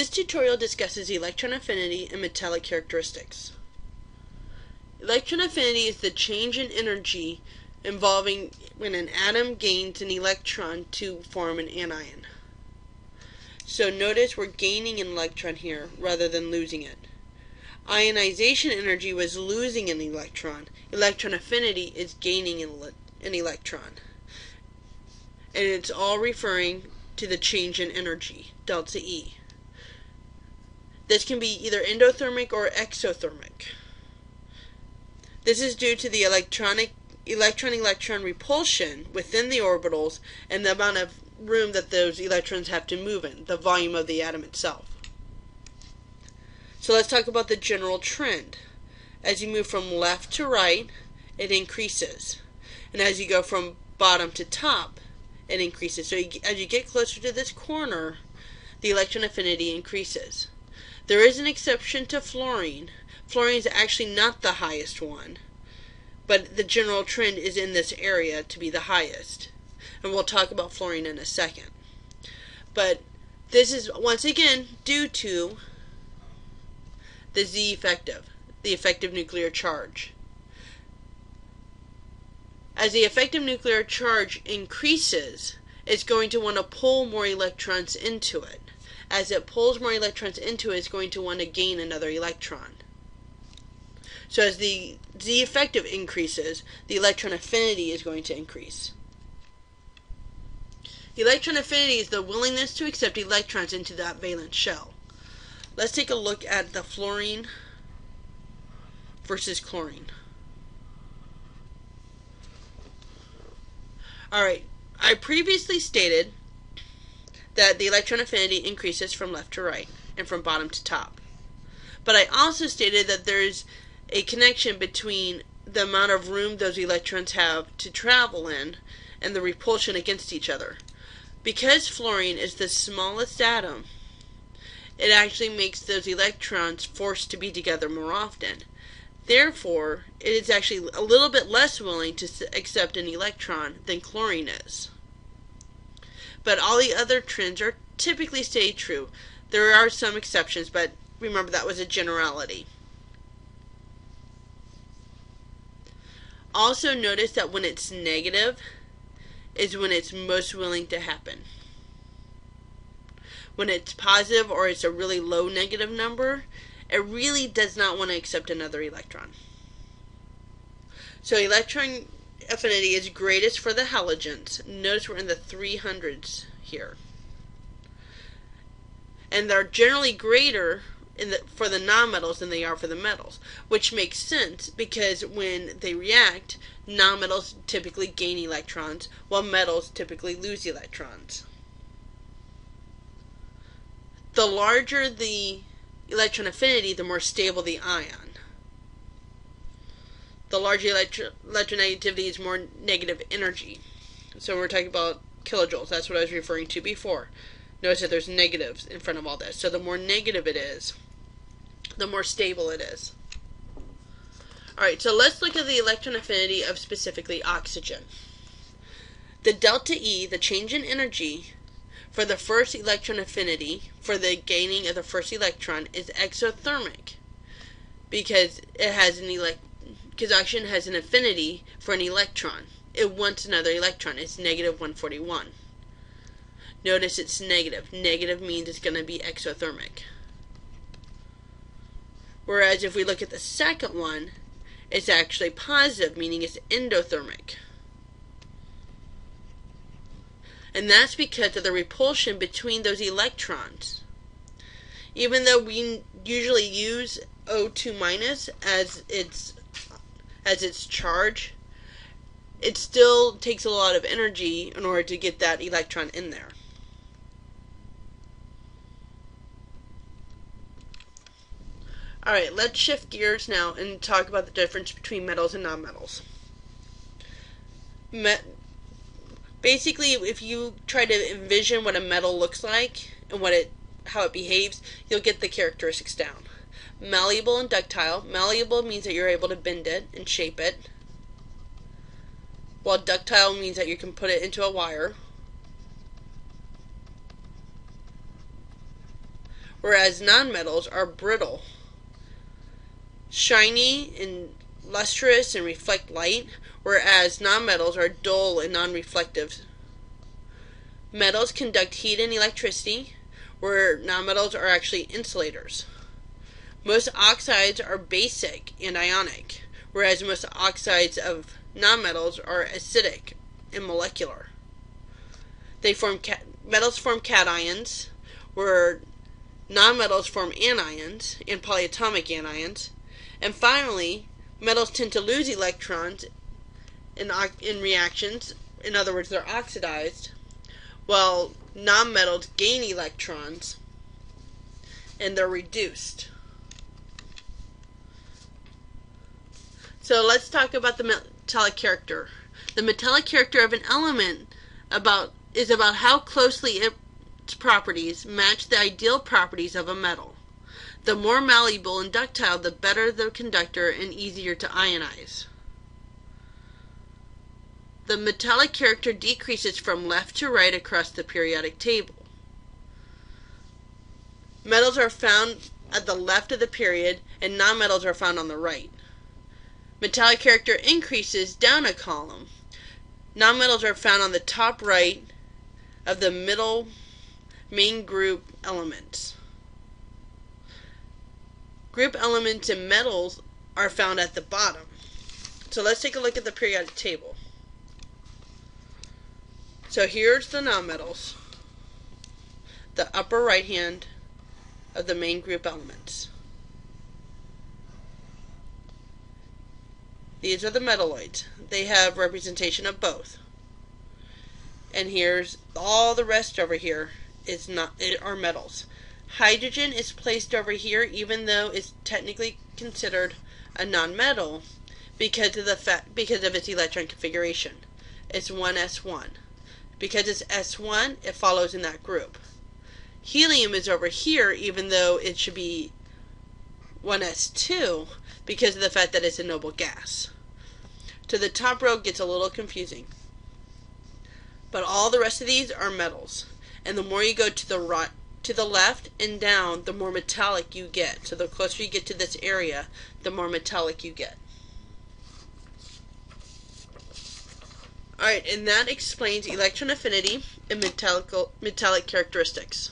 This tutorial discusses electron affinity and metallic characteristics. Electron affinity is the change in energy involving when an atom gains an electron to form an anion. So notice we're gaining an electron here rather than losing it. Ionization energy was losing an electron. Electron affinity is gaining an electron. And it's all referring to the change in energy, delta E. This can be either endothermic or exothermic. This is due to the electron-electron repulsion within the orbitals and the amount of room that those electrons have to move in, the volume of the atom itself. So let's talk about the general trend. As you move from left to right, it increases. And as you go from bottom to top, it increases. So as you get closer to this corner, the electron affinity increases. There is an exception to fluorine. Fluorine is actually not the highest one, but the general trend is in this area to be the highest. And we'll talk about fluorine in a second. But this is once again due to the Z effective, the effective nuclear charge. As the effective nuclear charge increases, it's going to want to pull more electrons into it. As it pulls more electrons into it, it's going to want to gain another electron. So as the Z effective increases, the electron affinity is going to increase. Electron affinity is the willingness to accept electrons into that valence shell. Let's take a look at the fluorine versus chlorine. Alright, I previously stated that the electron affinity increases from left to right and from bottom to top. But I also stated that there's a connection between the amount of room those electrons have to travel in and the repulsion against each other. Because fluorine is the smallest atom, it actually makes those electrons forced to be together more often. Therefore, it is actually a little bit less willing to accept an electron than chlorine is. But all the other trends are typically stay true. There are some exceptions, but remember that was a generality. Also notice that when it's negative is when it's most willing to happen. When it's positive or it's a really low negative number, it really does not want to accept another electron. So electron affinity is greatest for the halogens. Notice we're in the 300s here. And they're generally greater for the nonmetals than they are for the metals, which makes sense because when they react, nonmetals typically gain electrons while metals typically lose electrons. The larger the electron affinity, the more stable the ion. The larger electronegativity is more negative energy. So we're talking about kilojoules. That's what I was referring to before. Notice that there's negatives in front of all this. So the more negative it is, the more stable it is. Alright, so let's look at the electron affinity of specifically oxygen. The delta E, the change in energy, for the first electron affinity, for the gaining of the first electron, is exothermic. Because oxygen has an affinity for an electron. It wants another electron. It's negative 141. Notice it's negative. Negative means it's going to be exothermic. Whereas if we look at the second one, it's actually positive, meaning it's endothermic. And that's because of the repulsion between those electrons. Even though we usually use O2 minus as its charge, it still takes a lot of energy in order to get that electron in there. Alright, let's shift gears now and talk about the difference between metals and nonmetals. Basically, if you try to envision what a metal looks like and how it behaves, you'll get the characteristics down. Malleable and ductile. Malleable means that you're able to bend it and shape it, while ductile means that you can put it into a wire. whereas nonmetals are brittle, shiny and lustrous and reflect light, whereas nonmetals are dull and non-reflective. Metals conduct heat and electricity, where nonmetals are actually insulators. Most oxides are basic and ionic, whereas most oxides of nonmetals are acidic and molecular. Metals form cations, where nonmetals form anions and polyatomic anions. And finally, metals tend to lose electrons in reactions. In other words, they're oxidized, while nonmetals gain electrons and they're reduced. So let's talk about the metallic character. The metallic character of an element is about how closely its properties match the ideal properties of a metal. The more malleable and ductile, the better the conductor and easier to ionize. The metallic character decreases from left to right across the periodic table. Metals are found at the left of the period, and nonmetals are found on the right. Metallic character increases down a column. Nonmetals are found on the top right of the middle main group elements. Group elements in metals are found at the bottom. So let's take a look at the periodic table. So here's the nonmetals, the upper right hand of the main group elements. These are the metalloids. They have representation of both. And here's all the rest over here are metals. Hydrogen is placed over here even though it's technically considered a nonmetal because of its electron configuration. It's 1s1. Because it's S1, it follows in that group. Helium is over here even though it should be 1s2 because of the fact that it's a noble gas. So the top row gets a little confusing. But all the rest of these are metals. And the more you go to the left and down, the more metallic you get. So the closer you get to this area, the more metallic you get. Alright, and that explains electron affinity and metallic characteristics.